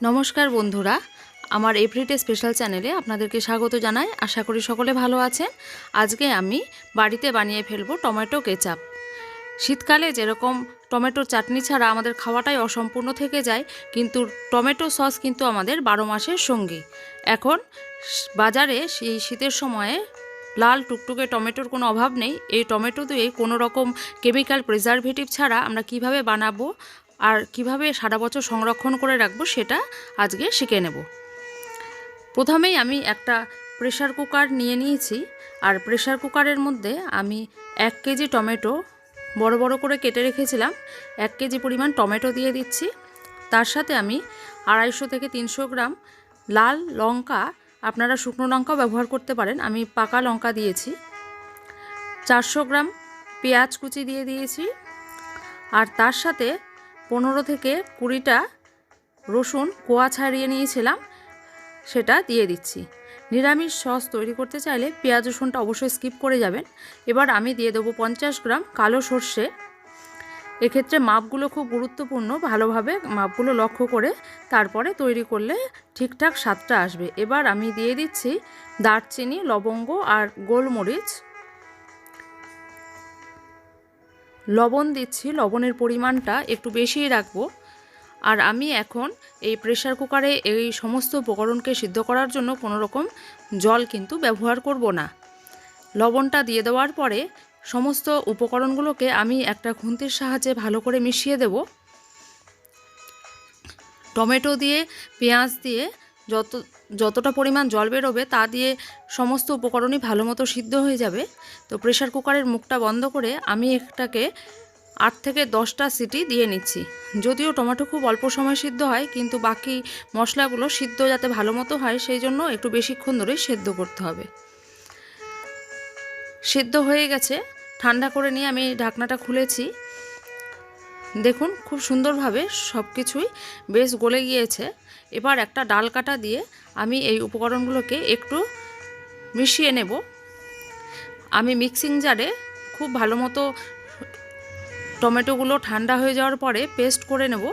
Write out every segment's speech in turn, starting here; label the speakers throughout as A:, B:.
A: নমস্কার বন্ধুরা, আমার এভরিডে স্পেশাল চ্যানেলে আপনাদেরকে স্বাগত জানাই। আশা করি সকলে ভালো আছেন। আজকে আমি বাড়িতে বানিয়ে ফেলবো টমেটো কেচাপ। শীতকালে যেরকম টমেটো চাটনি ছাড়া আমাদের খাওয়াটাই অসম্পূর্ণ থেকে যায়, কিন্তু টমেটো সস কিন্তু আমাদের 12 মাসের সঙ্গী। এখন বাজারে সেই শীতের সময়ে লাল টুকটুকে টমেটোর কোনো অভাব নেই। এই টমেটো দিয়ে কোনো রকম কেমিক্যাল প্রিজারভেটিভ ছাড়া আমরা কিভাবে বানাবো আর কিভাবে সারা বছর সংরক্ষণ করে রাখবো সেটা আজকে শিখে নেব। প্রথমেই আমি একটা প্রেসার কুকার নিয়ে নিয়েছি, আর প্রেসার কুকারের মধ্যে আমি 1 কেজি টমেটো বড় বড় করে কেটে রেখেছিলাম, 1 কেজি পরিমাণ টমেটো দিয়ে দিচ্ছি। তার সাথে আমি 250 থেকে 300 গ্রাম লাল লঙ্কা, আপনারা শুকনো লঙ্কাও ব্যবহার করতে পারেন, আমি পাকা লঙ্কা দিয়েছি। 400 গ্রাম পেঁয়াজ কুচি দিয়ে দিয়েছি, আর তার সাথে 15 থেকে 20টা রসুন কোয়া ছাড়িয়ে নিয়েছিলাম, সেটা দিয়ে দিচ্ছি। নিরামিষ সস তৈরি করতে চাইলে পেঁয়াজ রসুনটা অবশ্যই স্কিপ করে যাবেন। এবার আমি দিয়ে দেবো 50 গ্রাম কালো সর্ষে। এক্ষেত্রে মাপগুলো খুব গুরুত্বপূর্ণ, ভালোভাবে মাপগুলো লক্ষ্য করে তারপরে তৈরি করলে ঠিকঠাক স্বাদটা আসবে। এবার আমি দিয়ে দিচ্ছি দারচিনি, লবঙ্গ আর গোলমরিচ। লবণ দিচ্ছি, লবণের পরিমাণটা একটু বেশিই রাখবো। আর আমি এখন এই প্রেসার কুকারে এই সমস্ত উপকরণকে সিদ্ধ করার জন্য কোনো রকম জল কিন্তু ব্যবহার করব না। লবণটা দিয়ে দেওয়ার পরে সমস্ত উপকরণগুলোকে আমি একটা খুন্তির সাহায্যে ভালো করে মিশিয়ে দেব। টমেটো দিয়ে পেঁয়াজ দিয়ে যতটা পরিমাণ জল বেরোবে তা দিয়ে সমস্ত উপকরণই ভালো মতো সিদ্ধ হয়ে যাবে। তো প্রেসার কুকারের মুখটা বন্ধ করে আমি এটাকে 8 থেকে 10টা সিটি দিয়ে নিচ্ছি। যদিও টমেটো খুব অল্প সময় সিদ্ধ হয়, কিন্তু বাকি মশলাগুলো সিদ্ধ যাতে ভালো মতো হয় সেই জন্য একটু বেশিক্ষণ ধরে সেদ্ধ করতে হবে। সিদ্ধ হয়ে গেছে, ঠান্ডা করে নিয়ে আমি ঢাকনাটা খুলেছি। দেখুন খুব সুন্দরভাবে সব কিছুই বেশ গলে গিয়েছে। এবার একটা ডাল কাটা দিয়ে আমি এই উপকরণগুলোকে একটু মিশিয়ে নেব। আমি মিক্সিং জারে খুব ভালো মতো টমেটোগুলো ঠান্ডা হয়ে যাওয়ার পরে পেস্ট করে নেব।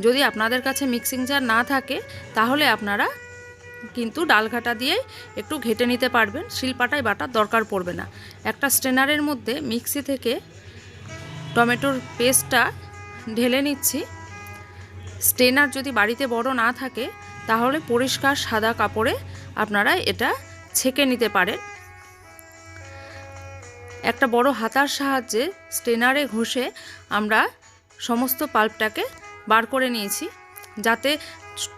A: যদি আপনাদের কাছে মিক্সিং জার না থাকে তাহলে আপনারা কিন্তু ডালঘাটা দিয়ে একটু ঘেটে নিতে পারবেন, শিলপাটায় বাটার দরকার পড়বে না। একটা স্ট্রেনারের মধ্যে মিক্সি থেকে টমেটোর পেস্টটা ঢেলে নিচ্ছি। স্ট্রেনার যদি বাড়িতে বড় না থাকে তাহলে পরিষ্কার সাদা কাপড়ে আপনারা এটা ছেঁকে নিতে পারেন। একটা বড় হাতার সাহায্যে স্ট্রেনারে ঘষে আমরা সমস্ত পাল্পটাকে বার করে নিয়েছি, যাতে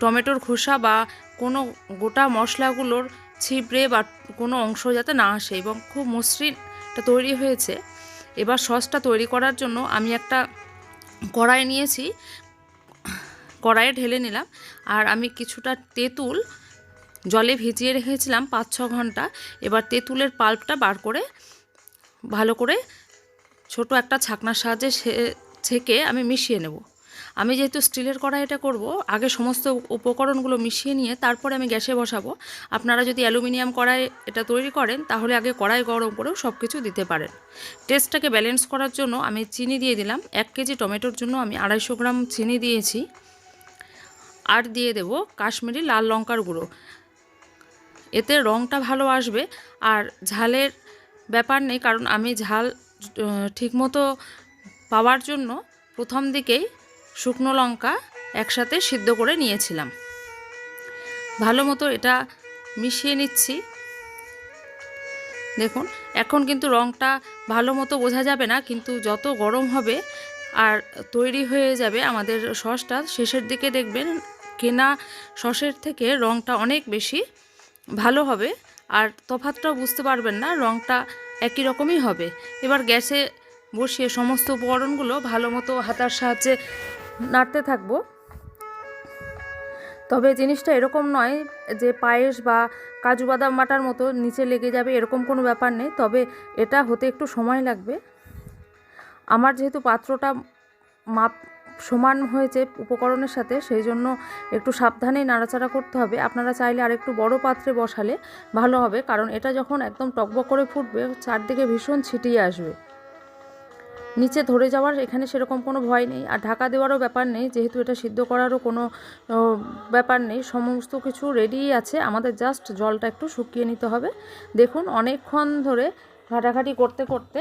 A: টমেটোর খোসা বা কোনো গোটা মশলাগুলোর ছিবড়ে বা কোনো অংশ যাতে না আসে, এবং খুব মসৃণটা তৈরি হয়েছে। এবার সসটা তৈরি করার জন্য আমি একটা কড়াই নিয়েছি, কড়াইয়ে ঢেলে নিলাম। আর আমি কিছুটা তেঁতুল জলে ভিজিয়ে রেখেছিলাম 5-6 ঘন্টা। এবার তেঁতুলের পাল্পটা বার করে ভালো করে ছোট একটা ছাকনার সাহায্যে ছেঁকে আমি মিশিয়ে নেব। আমি যেহেতু স্টিলের কড়াইটা করব, আগে সমস্ত উপকরণগুলো মিশিয়ে নিয়ে তারপরে আমি গ্যাসে বসাবো। আপনারা যদি অ্যালুমিনিয়াম কড়াই এটা তৈরি করেন তাহলে আগে কড়াই গরম করেও সব কিছু দিতে পারেন। টেস্টটাকে ব্যালেন্স করার জন্য আমি চিনি দিয়ে দিলাম। 1 কেজি টমেটোর জন্য আমি 250 গ্রাম চিনি দিয়েছি। আর দিয়ে দেব কাশ্মীরি লাল লঙ্কার গুঁড়ো, এতে রঙটা ভালো আসবে। আর ঝালের ব্যাপার নেই, কারণ আমি ঝাল ঠিকমতো পাওয়ার জন্য প্রথম দিকেই শুকনো লঙ্কা একসাথে সিদ্ধ করে নিয়েছিলাম। ভালো মতো এটা মিশিয়ে নিচ্ছি। দেখুন এখন কিন্তু রঙটা ভালো মতো বোঝা যাবে না, কিন্তু যত গরম হবে আর তৈরি হয়ে যাবে আমাদের সসটা, শেষের দিকে দেখবেন কেনা সসের থেকে রঙটা অনেক বেশি ভালো হবে, আর তফাৎটাও বুঝতে পারবেন না, রঙটা একই রকমই হবে। এবার গ্যাসে বসিয়ে সমস্ত উপকরণগুলো ভালো মতো হাতার সাহায্যে নাড়তে থাকবো। তবে জিনিসটা এরকম নয় যে পায়েস বা কাজু বাদাম বাটার মতো নিচে লেগে যাবে, এরকম কোনো ব্যাপার নেই। তবে এটা হতে একটু সময় লাগবে। আমার যেহেতু পাত্রটা মাপ সমান হয়েছে উপকরণের সাথে, সেই জন্য একটু সাবধানেই নাড়াচাড়া করতে হবে। আপনারা চাইলে আর একটু বড় পাত্রে বসালে ভালো হবে, কারণ এটা যখন একদম টকবক করে ফুটবে চারদিকে ভীষণ ছিটিয়ে আসবে। নিচে ধরে যাওয়ার এখানে সেরকম কোনো ভয় নেই, আর ঢাকা দেওয়ারও ব্যাপার নেই, যেহেতু এটা সিদ্ধ করারও কোনো ব্যাপার নেই। সমস্ত কিছু রেডিই আছে, আমাদের জাস্ট জলটা একটু শুকিয়ে নিতে হবে। দেখুন অনেকক্ষণ ধরে ঘাটাঘাটি করতে করতে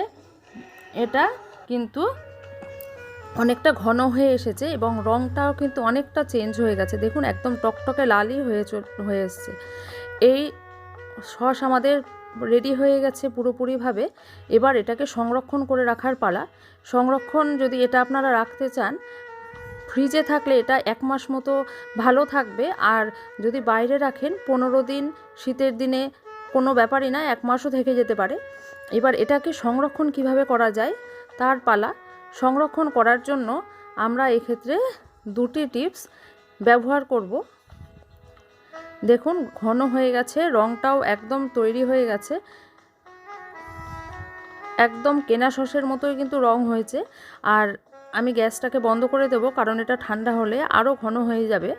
A: এটা কিন্তু অনেকটা ঘন হয়ে এসেছে এবং রঙটাও কিন্তু অনেকটা চেঞ্জ হয়ে গেছে। দেখুন একদম টকটকে লালই হয়ে এসছে। এই সস আমাদের রেডি হয়ে গেছে পুরোপুরিভাবে। এবার এটাকে সংরক্ষণ করে রাখার পালা। সংরক্ষণ যদি এটা আপনারা রাখতে চান, ফ্রিজে থাকলে এটা 1 মাস মতো ভালো থাকবে, আর যদি বাইরে রাখেন 15 দিন, শীতের দিনে কোনো ব্যাপারই না, 1 মাসও থেকে যেতে পারে। এবার এটাকে সংরক্ষণ কিভাবে করা যায় তার পালা। সংরক্ষণ করার জন্য আমরা এক্ষেত্রে 2টি টিপস ব্যবহার করব। দেখুন ঘন হয়ে গেছে, রঙটাও একদম তৈরি হয়ে গেছে, একদম কেনা সসের মতোই কিন্তু রং হয়েছে। আর আমি গ্যাসটাকে বন্ধ করে দেব, কারণ এটা ঠান্ডা হলে আরও ঘন হয়ে যাবে।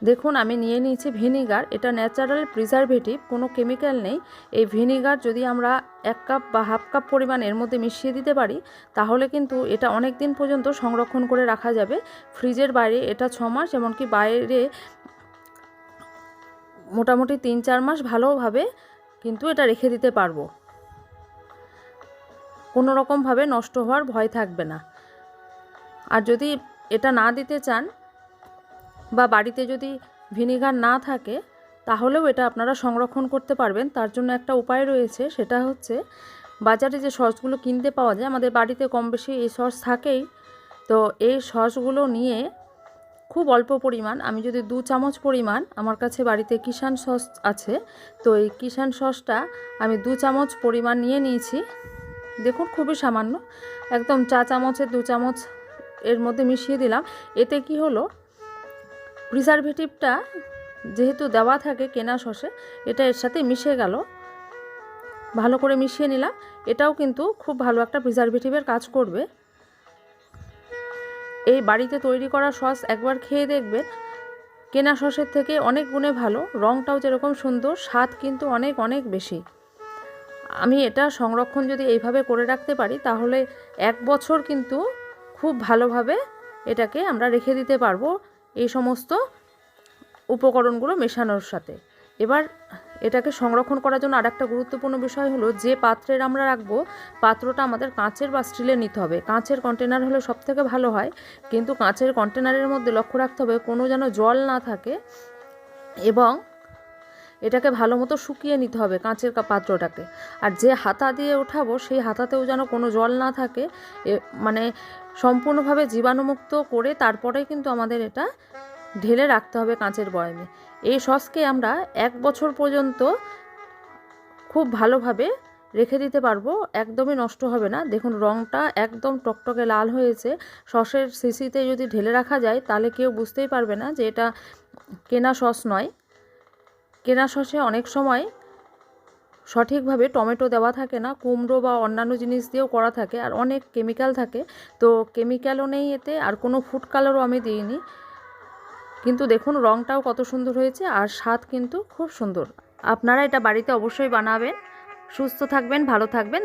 A: দেখুন আমি নিয়ে নিয়েছি ভিনিগার। এটা ন্যাচারাল প্রিজারভেটিভ, কোনো কেমিক্যাল নেই। এই ভিনিগার যদি আমরা 1 কাপ বা হাফ কাপ পরিমাণ এর মধ্যে মিশিয়ে দিতে পারি, তাহলে কিন্তু এটা অনেক দিন পর্যন্ত সংরক্ষণ করে রাখা যাবে। ফ্রিজের বাইরে এটা 6 মাস, এমনকি বাইরে মোটামুটি 3-4 মাস ভালোভাবে কিন্তু এটা রেখে দিতে পারবো। কোনো রকমভাবে নষ্ট হওয়ার ভয় থাকবে না। আর যদি এটা না দিতে চান বা বাড়িতে যদি ভিনিগার না থাকে, তাহলেও এটা আপনারা সংরক্ষণ করতে পারবেন। তার জন্য একটা উপায় রয়েছে, সেটা হচ্ছে বাজারে যে সসগুলো কিনতে পাওয়া যায়, আমাদের বাড়িতে কম বেশি এই সস থাকেই। তো এই সসগুলো নিয়ে খুব অল্প পরিমাণ, আমি যদি 2 চামচ পরিমাণ, আমার কাছে বাড়িতে কিষান সস আছে, তো এই কিষান সসটা আমি 2 চামচ পরিমাণ নিয়ে নিয়েছি। দেখুন খুবই সামান্য, একদম চা চামচের 2 চামচ এর মধ্যে মিশিয়ে দিলাম। এতে কি হলো, প্রিজারভেটিভটা যেহেতু দেওয়া থাকে কেনা সসে, এটা এর সাথে মিশে গেল। ভালো করে মিশিয়ে নিলাম। এটাও কিন্তু খুব ভালো একটা প্রিজারভেটিভের কাজ করবে। এই বাড়িতে তৈরি করা সস একবার খেয়ে দেখবেন, কেনা সসের থেকে অনেক গুণে ভালো। রঙটাও যেরকম সুন্দর, স্বাদ কিন্তু অনেক অনেক বেশি। আমি এটা সংরক্ষণ যদি এইভাবে করে রাখতে পারি, তাহলে 1 বছর কিন্তু খুব ভালোভাবে এটাকে আমরা রেখে দিতে পারবো এই সমস্ত উপকরণগুলো মেশানোর সাথে। এবার এটাকে সংরক্ষণ করার জন্য আরেকটা গুরুত্বপূর্ণ বিষয় হলো, যে পাত্রের আমরা রাখবো, পাত্রটা আমাদের কাঁচের বা স্টিলের নিতে হবে। কাঁচের কন্টেনার হলে সবথেকে ভালো হয়, কিন্তু কাঁচের কন্টেনারের মধ্যে লক্ষ্য রাখতে হবে কোনো যেন জল না থাকে, এবং এটাকে ভালো মতো শুকিয়ে নিতে হবে কাঁচের পাত্রটাকে। আর যে হাতা দিয়ে ওঠাবো, সেই হাতাতেও যেন কোনো জল না থাকে, মানে সম্পূর্ণভাবে জীবাণুমুক্ত করে তারপরে কিন্তু আমাদের এটা ঢেলে রাখতে হবে কাঁচের বয়ামে। এই সসকে আমরা 1 বছর পর্যন্ত খুব ভালোভাবে রেখে দিতে পারবো, একদমই নষ্ট হবে না। দেখুন রঙটা একদম টকটকে লাল হয়েছে। সসের শিশিতে যদি ঢেলে রাখা যায়, তাহলে কেউ বুঝতেই পারবে না যে এটা কেনা সস নয়। কেনা সসে অনেক সময় সঠিকভাবে টমেটো দেওয়া থাকে না, কুমড়ো বা অন্যান্য জিনিস দিয়েও করা থাকে, আর অনেক কেমিক্যাল থাকে। তো কেমিক্যালও নেই এতে, আর কোনো ফুড কালারও আমি দিইনি। কিন্তু দেখুন রঙটাও কত সুন্দর হয়েছে, আর স্বাদ কিন্তু খুব সুন্দর। আপনারা এটা বাড়িতে অবশ্যই বানাবেন। সুস্থ থাকবেন, ভালো থাকবেন।